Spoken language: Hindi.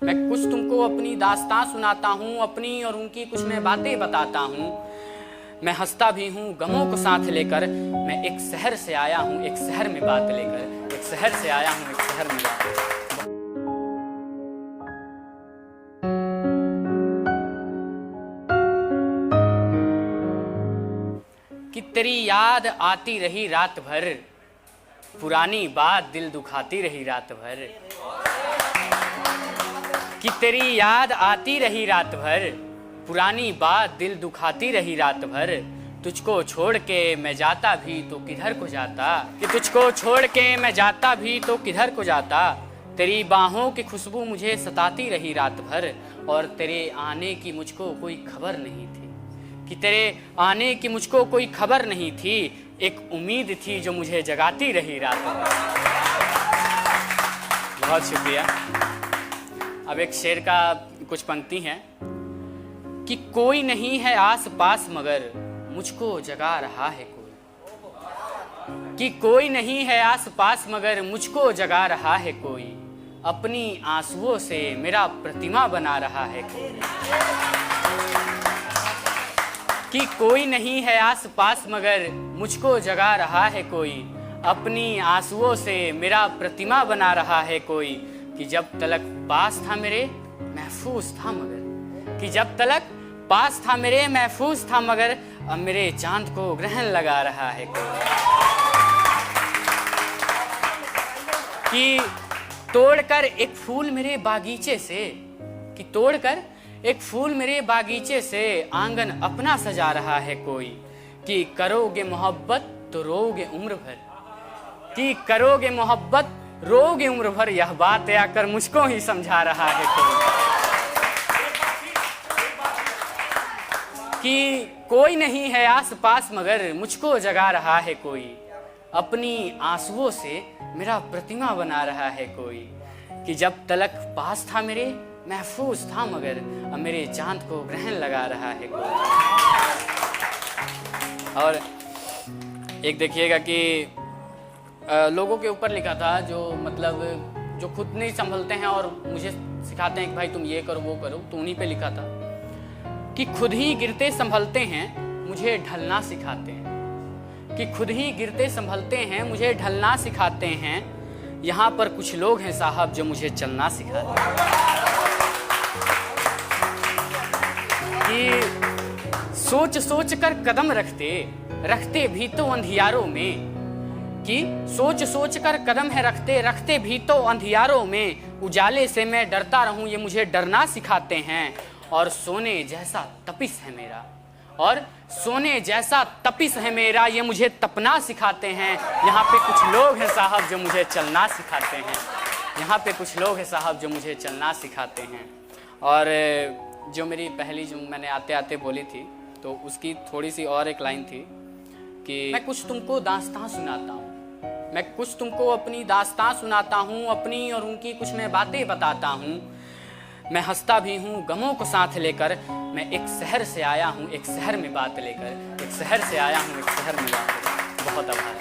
मैं कुछ तुमको अपनी दास्तां सुनाता हूँ, अपनी और उनकी कुछ मैं बातें बताता हूँ। मैं हंसता भी हूँ गमों को साथ लेकर। मैं एक शहर से आया हूँ, एक शहर में बात लेकर। एक शहर से आया हूँ, एक शहर में बात लेकर। कि तेरी याद आती रही रात भर, पुरानी बात दिल दुखाती रही रात भर। कि तेरी याद आती रही रात भर, पुरानी बात दिल दुखाती रही रात भर। तुझको छोड़ के मैं जाता भी तो किधर को जाता। कि तुझको छोड़ के मैं जाता भी तो किधर को जाता। तेरी बाहों की खुशबू मुझे सताती रही रात भर, और तेरे आने की मुझको कोई खबर नहीं थी। कि तेरे आने की मुझको कोई खबर नहीं थी, एक उम्मीद थी जो मुझे जगाती रही रात भर। बहुत शुक्रिया। अब एक शेर का कुछ पंक्ति हैं कि कोई नहीं है आस पास मगर मुझको जगा रहा है कोई। कि कोई नहीं है आस पास मगर मुझको जगा रहा है कोई। अपनी आंसुओं से मेरा प्रतिमा बना रहा है कोई। कि कोई नहीं है आस पास मगर मुझको जगा रहा है कोई। अपनी आंसुओं से मेरा प्रतिमा बना रहा है कोई। कि जब तलक पास था मेरे महफूज था मगर। कि जब तलक पास था मेरे महफूज था मगर, अब मेरे चांद को ग्रहण लगा रहा है कोई। कि तोड़कर एक फूल मेरे बागीचे से, कि तोड़कर एक फूल मेरे बागीचे से आंगन अपना सजा रहा है कोई। कि करोगे मोहब्बत तो रोगे उम्र भर। कि करोगे मोहब्बत रोगे उम्र भर, यह बात आकर मुझको ही समझा रहा है कोई। कि कोई नहीं है आस पास मगर मुझको जगा रहा है कोई। अपनी आंसुओं से मेरा प्रतिमा बना रहा है कोई। कि जब तलक पास था मेरे महफूज था मगर, अब मेरे चांद को ग्रहण लगा रहा है कोई। और एक देखिएगा कि लोगों के ऊपर लिखा था जो मतलब जो खुद नहीं संभलते हैं और मुझे सिखाते हैं कि भाई तुम ये करो वो करो, तो उन्हीं पे लिखा था कि खुद ही गिरते संभलते हैं मुझे ढलना सिखाते हैं। कि खुद ही गिरते संभलते हैं मुझे ढलना सिखाते हैं। यहाँ पर कुछ लोग हैं साहब जो मुझे चलना सिखाते हैं। कि सोच सोच कर कदम रखते रखते भी तो अंधियारों में। कि सोच सोच कर कदम है रखते रखते भी तो अंधियारों में। उजाले से मैं डरता रहूं ये मुझे डरना सिखाते हैं। और सोने जैसा तपिस है मेरा, और सोने जैसा तपिस है मेरा, ये मुझे तपना सिखाते हैं। यहाँ पे कुछ लोग हैं साहब जो मुझे चलना सिखाते हैं। यहाँ पे कुछ लोग हैं साहब जो मुझे चलना सिखाते हैं। और जो मेरी पहली जो मैंने आते आते बोली थी, तो उसकी थोड़ी सी और एक लाइन थी कि मैं कुछ तुमको दास्तां सुनाता हूँ। मैं कुछ तुमको अपनी दास्तां सुनाता हूँ, अपनी और उनकी कुछ मैं बातें बताता हूँ। मैं हंसता भी हूँ गमों को साथ लेकर। मैं एक शहर से आया हूँ, एक शहर में बात लेकर। एक शहर से आया हूँ, एक शहर में बात लेकर। बहुत आभार।